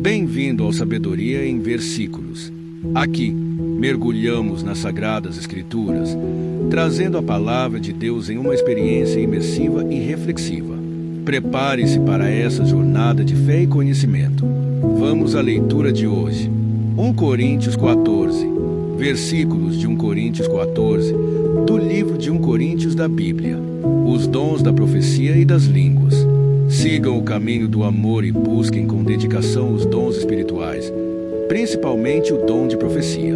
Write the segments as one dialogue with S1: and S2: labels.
S1: Bem-vindo ao Sabedoria em Versículos. Aqui, mergulhamos nas Sagradas Escrituras, trazendo a Palavra de Deus em uma experiência imersiva e reflexiva. Prepare-se para essa jornada de fé e conhecimento. Vamos à leitura de hoje. 1 Coríntios 14, versículos de 1 Coríntios 14, do livro de 1 Coríntios da Bíblia. Os dons da profecia e das línguas. Sigam o caminho do amor e busquem com dedicação os dons espirituais, principalmente o dom de profecia.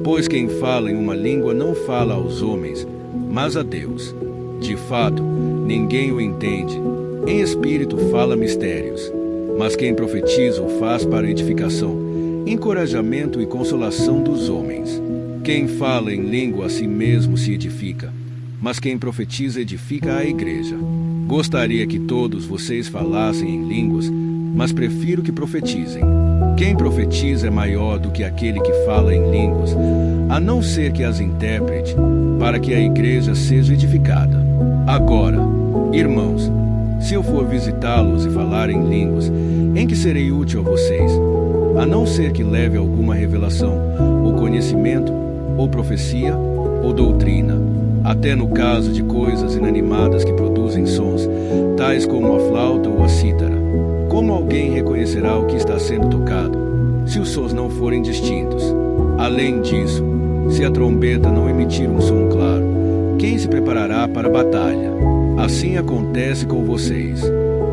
S1: Pois quem fala em uma língua não fala aos homens, mas a Deus. De fato, ninguém o entende. Em espírito fala mistérios. Mas quem profetiza o faz para edificação, encorajamento e consolação dos homens. Quem fala em língua a si mesmo se edifica, mas quem profetiza edifica a igreja. Gostaria que todos vocês falassem em línguas, mas prefiro que profetizem. Quem profetiza é maior do que aquele que fala em línguas, a não ser que as interprete, para que a igreja seja edificada. Agora, irmãos, se eu for visitá-los e falar em línguas, em que serei útil a vocês? A não ser que leve alguma revelação, ou conhecimento, ou profecia, ou doutrina, até no caso de coisas inanimadas que produzem sons, tais como a flauta ou a cítara. Como alguém reconhecerá o que está sendo tocado, se os sons não forem distintos? Além disso, se a trombeta não emitir um som claro, quem se preparará para a batalha? Assim acontece com vocês.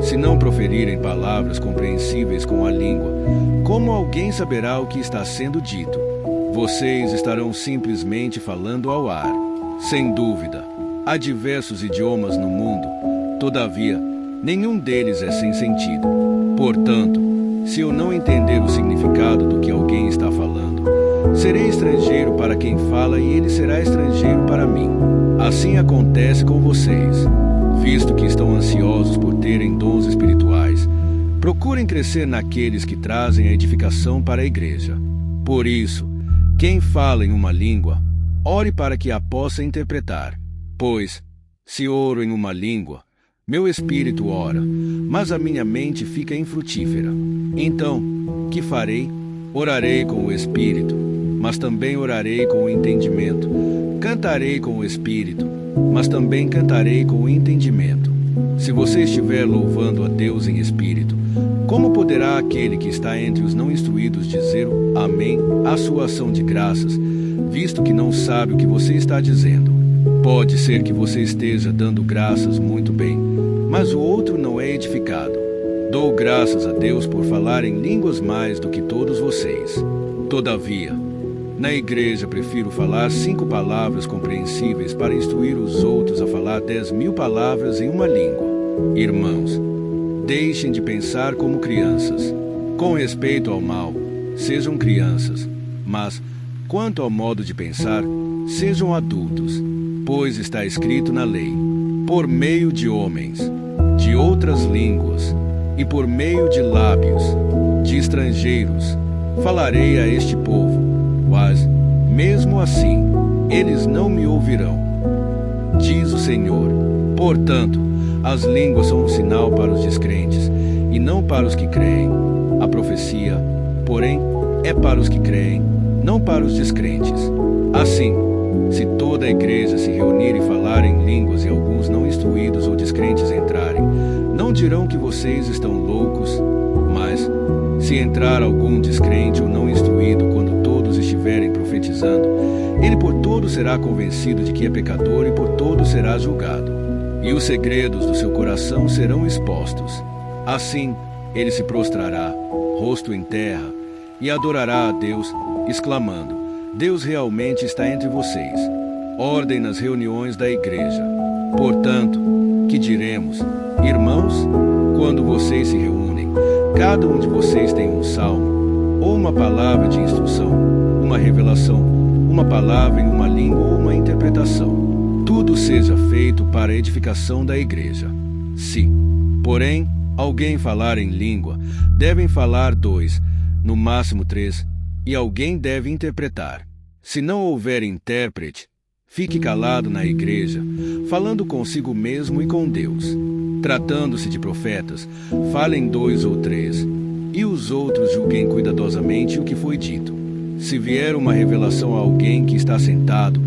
S1: Se não proferirem palavras compreensíveis com a língua, como alguém saberá o que está sendo dito? Vocês estarão simplesmente falando ao ar. Sem dúvida, há diversos idiomas no mundo, todavia, nenhum deles é sem sentido. Portanto, se eu não entender o significado do que alguém está falando, serei estrangeiro para quem fala e ele será estrangeiro para mim. Assim acontece com vocês. Visto que estão ansiosos por terem dons espirituais, procurem crescer naqueles que trazem a edificação para a igreja. Por isso, quem fala em uma língua, ore para que a possa interpretar. Pois, se oro em uma língua, meu espírito ora, mas a minha mente fica infrutífera. Então, que farei? Orarei com o espírito, mas também orarei com o entendimento. Cantarei com o espírito, mas também cantarei com o entendimento. Se você estiver louvando a Deus em espírito, como poderá aquele que está entre os não instruídos dizer amém à sua ação de graças, visto que não sabe o que você está dizendo? Pode ser que você esteja dando graças muito bem, mas o outro não é edificado. Dou graças a Deus por falar em línguas mais do que todos vocês. Todavia, na igreja prefiro falar 5 palavras compreensíveis para instruir os outros a falar 10.000 palavras em uma língua. Irmãos, deixem de pensar como crianças. Com respeito ao mal, sejam crianças, mas, quanto ao modo de pensar, sejam adultos, pois está escrito na lei: por meio de homens, de outras línguas, e por meio de lábios, de estrangeiros, falarei a este povo, mas, mesmo assim, eles não me ouvirão, diz o Senhor. Portanto, as línguas são um sinal para os descrentes, e não para os que creem. A profecia, porém, é para os que creem, não para os descrentes. Assim, se toda a igreja se reunir e falar em línguas e alguns não instruídos ou descrentes entrarem, não dirão que vocês estão loucos, mas, se entrar algum descrente ou não instruído quando todos estiverem profetizando, ele por todo será convencido de que é pecador e por todo será julgado. E os segredos do seu coração serão expostos. Assim, ele se prostrará, rosto em terra, e adorará a Deus, exclamando: Deus realmente está entre vocês. Ordem nas reuniões da igreja. Portanto, que diremos? Irmãos, quando vocês se reúnem, cada um de vocês tem um salmo, ou uma palavra de instrução, uma revelação, uma palavra em uma língua ou uma interpretação. Tudo seja feito para a edificação da igreja. Se, porém, alguém falar em língua, devem falar 2, no máximo 3, e alguém deve interpretar. Se não houver intérprete, fique calado na igreja, falando consigo mesmo e com Deus. Tratando-se de profetas, falem 2 ou 3, e os outros julguem cuidadosamente o que foi dito. Se vier uma revelação a alguém que está sentado,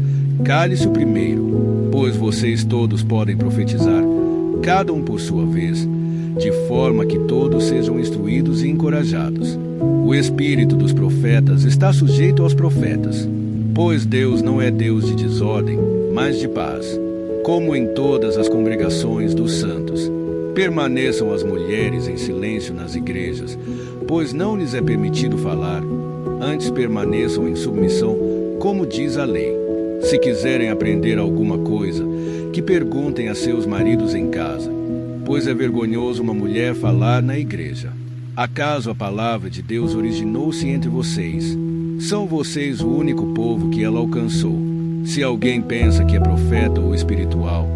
S1: cale-se o primeiro, pois vocês todos podem profetizar, cada um por sua vez, de forma que todos sejam instruídos e encorajados. O espírito dos profetas está sujeito aos profetas, pois Deus não é Deus de desordem, mas de paz. Como em todas as congregações dos santos, permaneçam as mulheres em silêncio nas igrejas, pois não lhes é permitido falar, antes permaneçam em submissão, como diz a lei. Se quiserem aprender alguma coisa, que perguntem a seus maridos em casa, pois é vergonhoso uma mulher falar na igreja. Acaso a palavra de Deus originou-se entre vocês? São vocês o único povo que ela alcançou. Se alguém pensa que é profeta ou espiritual,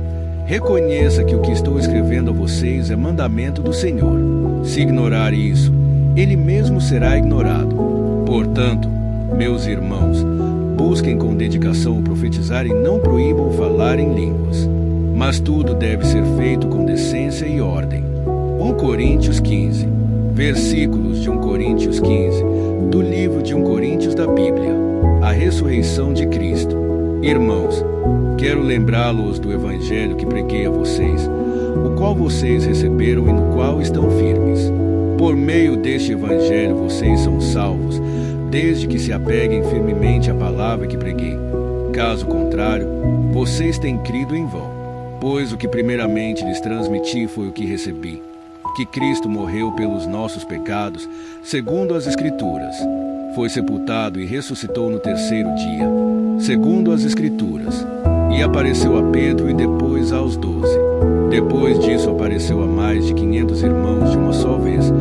S1: reconheça que o que estou escrevendo a vocês é mandamento do Senhor. Se ignorar isso, ele mesmo será ignorado. Portanto, meus irmãos, busquem com dedicação o profetizar e não proíbam o falar em línguas. Mas tudo deve ser feito com decência e ordem. 1 Coríntios 15, versículos de 1 Coríntios 15, do livro de 1 Coríntios da Bíblia. A ressurreição de Cristo. Irmãos, quero lembrá-los do evangelho que preguei a vocês, o qual vocês receberam e no qual estão firmes. Por meio deste evangelho vocês são salvos, desde que se apeguem firmemente à palavra que preguei. Caso contrário, vocês têm crido em vão. Pois o que primeiramente lhes transmiti foi o que recebi, que Cristo morreu pelos nossos pecados, segundo as Escrituras. Foi sepultado e ressuscitou no terceiro dia, segundo as Escrituras. E apareceu a Pedro e depois aos 12. Depois disso apareceu a mais de 500 irmãos de uma só vez,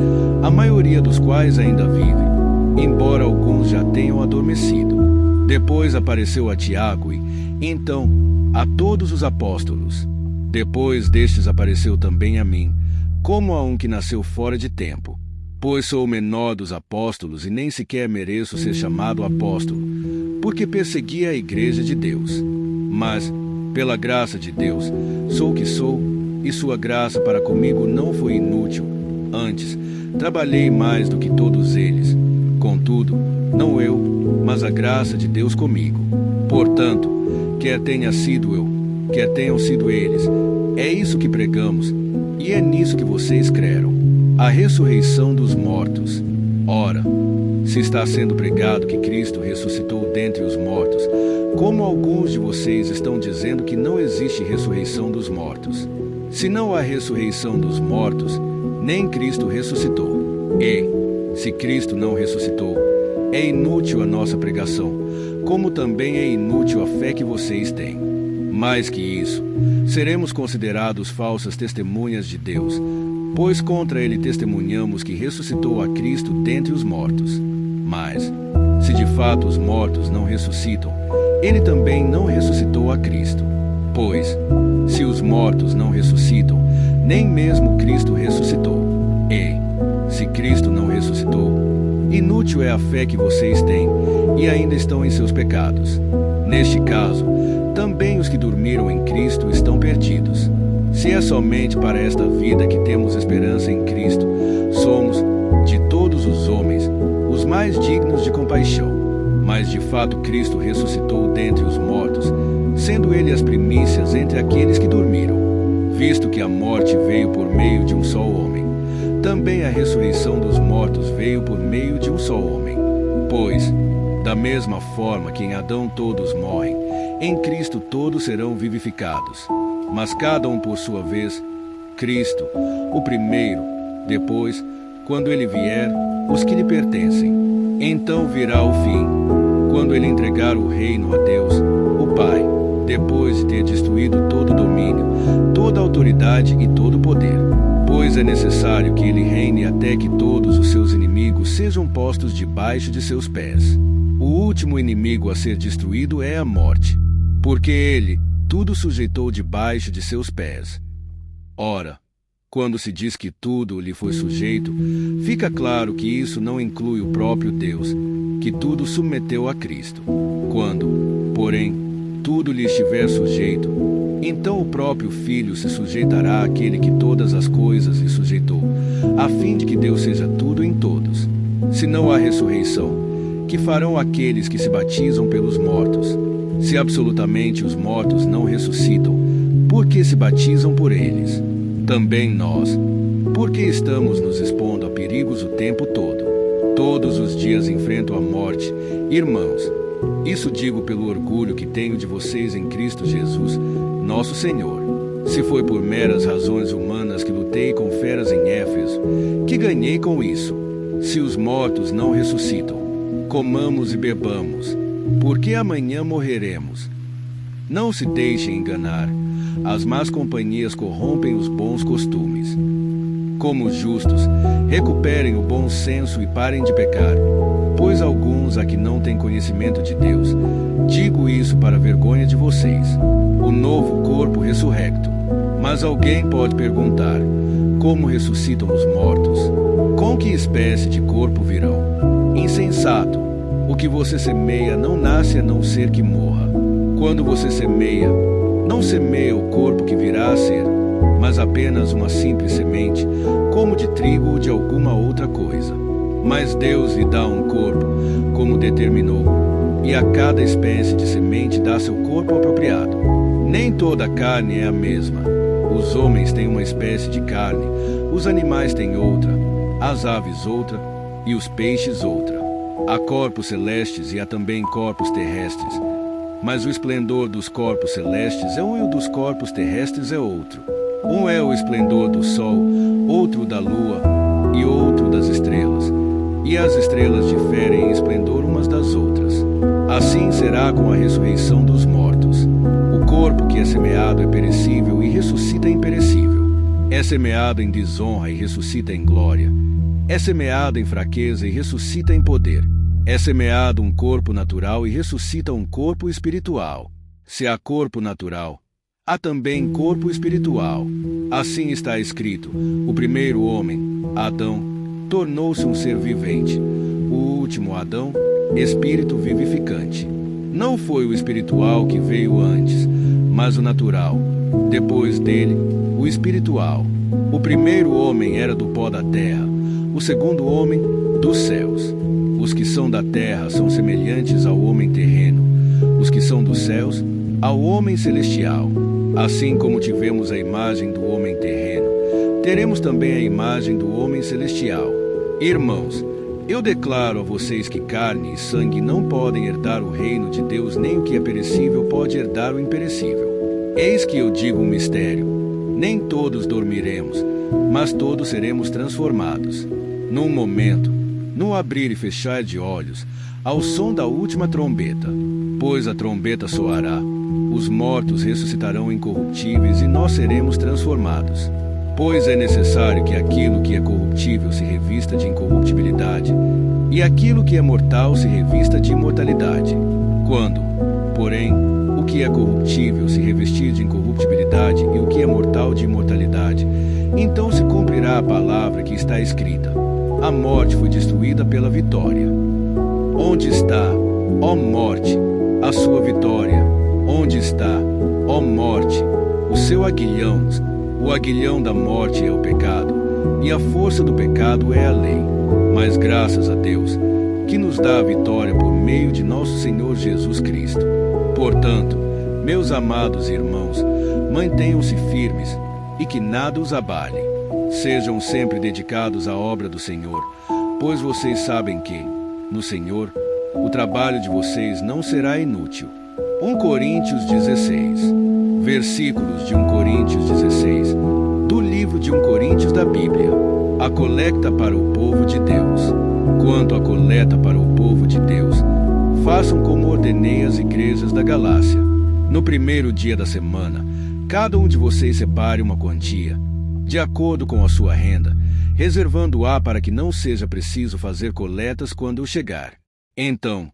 S1: a maioria dos quais ainda vive, embora alguns já tenham adormecido. Depois apareceu a Tiago e, então, a todos os apóstolos. Depois destes apareceu também a mim, como a um que nasceu fora de tempo, pois sou o menor dos apóstolos e nem sequer mereço ser chamado apóstolo, porque persegui a igreja de Deus. Mas, pela graça de Deus, sou o que sou, e sua graça para comigo não foi inútil. Antes, trabalhei mais do que todos eles. Contudo, não eu, mas a graça de Deus comigo. Portanto, quer tenha sido eu, quer tenham sido eles, é isso que pregamos, e é nisso que vocês creram, a ressurreição dos mortos. Ora, se está sendo pregado que Cristo ressuscitou dentre os mortos, como alguns de vocês estão dizendo que não existe ressurreição dos mortos? Se não há ressurreição dos mortos, nem Cristo ressuscitou. E, se Cristo não ressuscitou, é inútil a nossa pregação, como também é inútil a fé que vocês têm. Mais que isso, seremos considerados falsas testemunhas de Deus, pois contra ele testemunhamos que ressuscitou a Cristo dentre os mortos. Mas, se de fato os mortos não ressuscitam, ele também não ressuscitou a Cristo. Pois, se os mortos não ressuscitam, nem mesmo Cristo ressuscitou. E, se Cristo não ressuscitou, inútil é a fé que vocês têm, e ainda estão em seus pecados. Neste caso, também os que dormiram em Cristo estão perdidos. Se é somente para esta vida que temos esperança em Cristo, somos, de todos os homens, os mais dignos de compaixão. Mas de fato Cristo ressuscitou dentre os mortos, sendo ele as primícias entre aqueles que dormiram. Visto que a morte veio por meio de um só homem, também a ressurreição dos mortos veio por meio de um só homem. Pois, da mesma forma que em Adão todos morrem, em Cristo todos serão vivificados. Mas cada um por sua vez, Cristo, o primeiro, depois, quando ele vier, os que lhe pertencem. Então virá o fim, quando ele entregar o reino a Deus, o Pai, depois de ter destruído todo domínio, toda autoridade e todo poder. Pois é necessário que ele reine até que todos os seus inimigos sejam postos debaixo de seus pés. O último inimigo a ser destruído é a morte, porque ele tudo sujeitou debaixo de seus pés. Ora, quando se diz que tudo lhe foi sujeito, fica claro que isso não inclui o próprio Deus, que tudo submeteu a Cristo. Quando, porém, tudo lhe estiver sujeito, Então o próprio Filho se sujeitará àquele que todas as coisas lhe sujeitou, a fim de que Deus seja tudo em todos. Se não há ressurreição, que farão aqueles que se batizam pelos mortos? Se absolutamente os mortos não ressuscitam, por que se batizam por eles? Também nós, porque estamos nos expondo a perigos o tempo todo. Todos os dias enfrento a morte. Irmãos, isso digo pelo orgulho que tenho de vocês em Cristo Jesus, nosso Senhor. Se foi por meras razões humanas que lutei com feras em Éfeso, que ganhei com isso? Se os mortos não ressuscitam, comamos e bebamos, porque amanhã morreremos. Não se deixem enganar. As más companhias corrompem os bons costumes. Como justos, recuperem o bom senso e parem de pecar, pois alguns aqui não têm conhecimento de Deus. Digo isso para a vergonha de vocês. O novo corpo ressurrecto. Mas alguém pode perguntar: como ressuscitam os mortos? Com que espécie de corpo virão? Insensato! O que você semeia não nasce a não ser que morra. Quando você semeia, não semeia o corpo que virá a ser, mas apenas uma simples semente, como de trigo ou de alguma outra coisa. Mas Deus lhe dá um corpo, como determinou, e a cada espécie de semente dá seu corpo apropriado. Nem toda a carne é a mesma. Os homens têm uma espécie de carne, os animais têm outra, as aves outra e os peixes outra. Há corpos celestes e há também corpos terrestres, mas o esplendor dos corpos celestes é um e o dos corpos terrestres é outro. Um é o esplendor do sol, outro da lua e outro das estrelas. E as estrelas diferem em esplendor umas das outras. Assim será com a ressurreição dos mortos. O corpo que é semeado é perecível e ressuscita imperecível. É semeado em desonra e ressuscita em glória. É semeado em fraqueza e ressuscita em poder. É semeado um corpo natural e ressuscita um corpo espiritual. Se há corpo natural, há também corpo espiritual. Assim está escrito: o primeiro homem, Adão, tornou-se um ser vivente. O último Adão, espírito vivificante. Não foi o espiritual que veio antes, mas o natural. Depois dele, o espiritual. O primeiro homem era do pó da terra, o segundo homem, dos céus. Os que são da terra são semelhantes ao homem terreno, os que são dos céus, ao homem celestial. Assim como tivemos a imagem do homem terreno, teremos também a imagem do homem celestial. Irmãos, eu declaro a vocês que carne e sangue não podem herdar o reino de Deus, nem o que é perecível pode herdar o imperecível. Eis que eu digo um mistério: nem todos dormiremos, mas todos seremos transformados. Num momento, no abrir e fechar de olhos, ao som da última trombeta. Pois a trombeta soará, os mortos ressuscitarão incorruptíveis e nós seremos transformados. Pois é necessário que aquilo que é corruptível se revista de incorruptibilidade, e aquilo que é mortal se revista de imortalidade. Quando, porém, o que é corruptível se revestir de incorruptibilidade e o que é mortal de imortalidade, então se cumprirá a palavra que está escrita: a morte foi destruída pela vitória. Onde está, ó morte, a sua vitória? Onde está, ó morte, o seu aguilhão? O aguilhão da morte é o pecado, e a força do pecado é a lei. Mas graças a Deus, que nos dá a vitória por meio de nosso Senhor Jesus Cristo. Portanto, meus amados irmãos, mantenham-se firmes e que nada os abale. Sejam sempre dedicados à obra do Senhor, pois vocês sabem que, no Senhor, o trabalho de vocês não será inútil. 1 Coríntios 16, versículos de 1 Coríntios 16, do livro de 1 Coríntios da Bíblia. A coleta para o povo de Deus. Quanto à coleta para o povo de Deus, façam como ordenei às igrejas da Galácia. No primeiro dia da semana, cada um de vocês separe uma quantia, de acordo com a sua renda, reservando-a para que não seja preciso fazer coletas quando eu chegar. Então,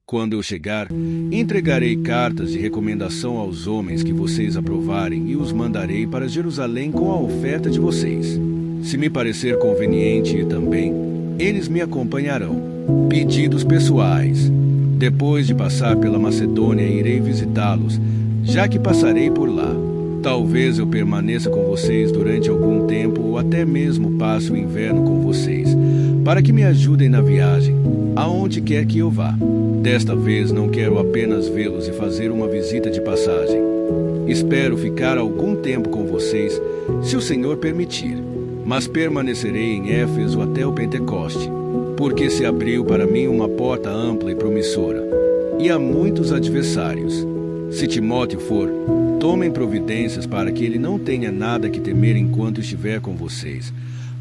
S1: quando eu chegar, entregarei cartas de recomendação aos homens que vocês aprovarem e os mandarei para Jerusalém com a oferta de vocês. Se me parecer conveniente ir também, eles me acompanharão. Pedidos pessoais. Depois de passar pela Macedônia, irei visitá-los, já que passarei por lá. Talvez eu permaneça com vocês durante algum tempo ou até mesmo passe o inverno com vocês, para que me ajudem na viagem, aonde quer que eu vá. Desta vez não quero apenas vê-los e fazer uma visita de passagem. Espero ficar algum tempo com vocês, se o Senhor permitir, mas permanecerei em Éfeso até o Pentecoste, porque se abriu para mim uma porta ampla e promissora, e há muitos adversários. Se Timóteo for, tomem providências para que ele não tenha nada que temer enquanto estiver com vocês,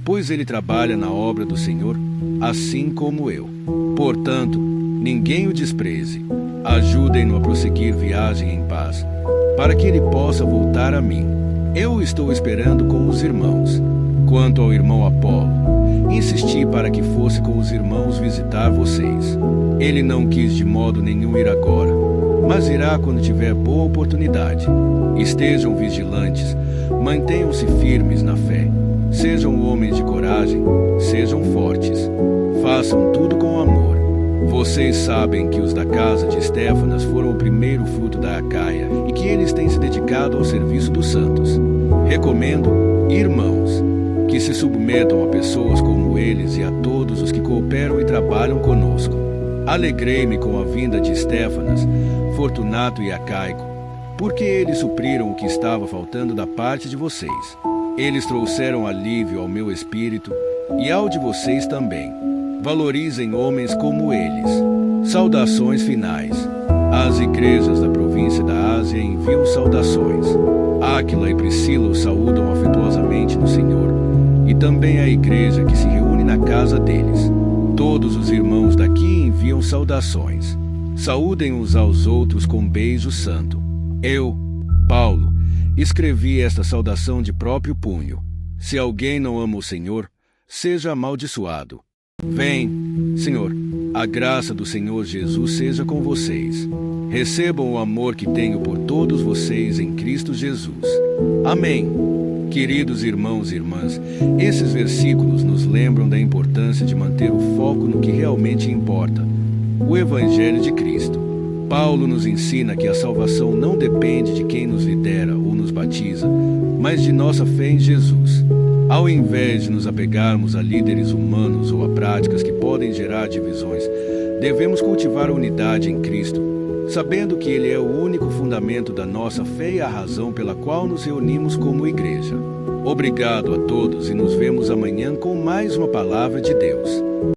S1: pois ele trabalha na obra do Senhor, assim como eu. Portanto, ninguém o despreze. Ajudem-no a prosseguir viagem em paz, para que ele possa voltar a mim. Eu estou esperando com os irmãos. Quanto ao irmão Apolo, insisti para que fosse com os irmãos visitar vocês. Ele não quis de modo nenhum ir agora, mas irá quando tiver boa oportunidade. Estejam vigilantes, mantenham-se firmes na fé. Sejam homens de coragem, sejam fortes. Façam tudo com amor. Vocês sabem que os da casa de Estéfanas foram o primeiro fruto da Acaia e que eles têm se dedicado ao serviço dos santos. Recomendo, irmãos, que se submetam a pessoas como eles e a todos os que cooperam e trabalham conosco. Alegrei-me com a vinda de Estéfanas, Fortunato e Acaico, porque eles supriram o que estava faltando da parte de vocês. Eles trouxeram alívio ao meu espírito e ao de vocês também. Valorizem homens como eles. Saudações finais. As igrejas da província da Ásia enviam saudações. Áquila e Priscila os saúdam afetuosamente no Senhor, e também a igreja que se reúne na casa deles. Todos os irmãos daqui enviam saudações. Saúdem uns aos outros com beijo santo. Eu, Paulo, escrevi esta saudação de próprio punho. Se alguém não ama o Senhor, seja amaldiçoado. Vem, Senhor, a graça do Senhor Jesus seja com vocês. Recebam o amor que tenho por todos vocês em Cristo Jesus. Amém. Queridos irmãos e irmãs, esses versículos nos lembram da importância de manter o foco no que realmente importa, o Evangelho de Cristo. Paulo nos ensina que a salvação não depende de quem nos lidera ou nos batiza, mas de nossa fé em Jesus. Ao invés de nos apegarmos a líderes humanos ou a práticas que podem gerar divisões, devemos cultivar a unidade em Cristo, sabendo que Ele é o único fundamento da nossa fé e a razão pela qual nos reunimos como igreja. Obrigado a todos e nos vemos amanhã com mais uma palavra de Deus.